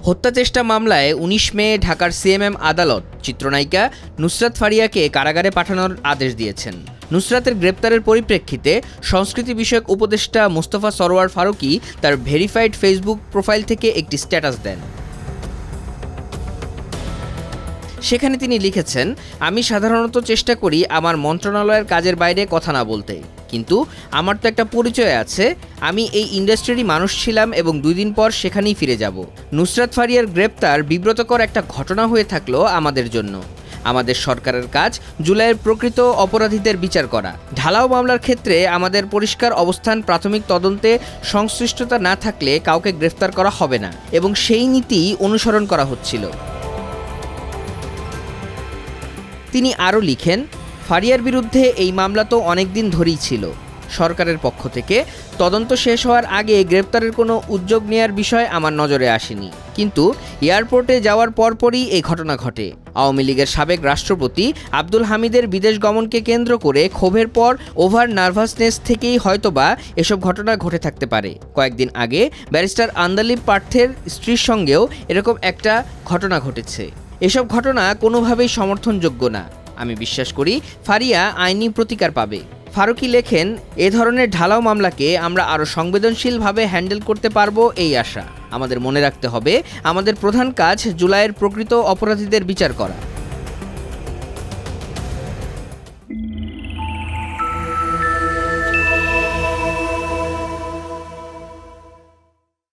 হত্যা চেষ্টা মামলায় ১৯ মে ঢাকার সিএমএম আদালত চিত্রনায়িকা নুসরাত ফারিয়াকে কারাগারে পাঠানোর আদেশ দিয়েছেন। নুসরাতের গ্রেপ্তারের পরিপ্রেক্ষিতে সংস্কৃতি বিষয়ক উপদেষ্টা মোস্তফা সরোয়ার ফারুকী তার ভেরিফাইড ফেসবুক প্রোফাইল থেকে একটি স্ট্যাটাস দেন। সেখানে তিনি লিখেছেন, আমি সাধারণত চেষ্টা করি আমার মন্ত্রণালয়ের কাজের বাইরে কথা না বলতে, কিন্তু আমার তো একটা পরিচয় আছে। আমি এই ইন্ডাস্ট্রিরই মানুষ ছিলাম এবং 2 দিন পর সেখানেই ফিরে যাব। নুসরাত ফারিয়ার গ্রেপ্তার বিব্রতকর একটা ঘটনা হয়ে থাকলো আমাদের জন্য। আমাদের সরকারের কাজ জুলাইয়ের প্রকৃত অপরাধীদের বিচার করা। ঢালাও মামলার ক্ষেত্রে আমাদের পরিষ্কার অবস্থান, প্রাথমিক তদন্তে সংশ্লিষ্টতা না থাকলে কাউকে গ্রেফতার করা হবে না এবং সেই নীতি অনুসরণ করা হচ্ছিল। তিনি আরও লিখেন, ফারিয়ার বিরুদ্ধে এই মামলা তো অনেক দিন ধরেই ছিল। সরকারের পক্ষ থেকে তদন্ত শেষ হওয়ার আগে গ্রেপ্তারের কোনো উদ্যোগ নেয়ার বিষয় আমার নজরে আসেনি, কিন্তু এয়ারপোর্টে যাওয়ার পরপরই এই ঘটনা ঘটে। আওয়ামী লীগের সাবেক রাষ্ট্রপতি আব্দুল হামিদের বিদেশ গমনকে কেন্দ্র করে ক্ষোভের পর ওভার নার্ভাসনেস থেকেই হয়তোবা এসব ঘটনা ঘটে থাকতে পারে। কয়েকদিন আগে ব্যারিস্টার আন্দালিব পার্থের স্ত্রীর সঙ্গেও এরকম একটা ঘটনা ঘটেছে। এসব ঘটনা কোনোভাবেই সমর্থনযোগ্য না। আমি বিশ্বাস করি ফারিয়া আইনি প্রতিকার পাবে। ফারুকী লেখেন, এ ধরনের ঢালাও মামলাকে আমরা আরও সংবেদনশীলভাবে হ্যান্ডেল করতে পারবো এই আশা। আমাদের মনে রাখতে হবে, আমাদের প্রধান কাজ জুলাইয়ের প্রকৃত অপরাধীদের বিচার করা।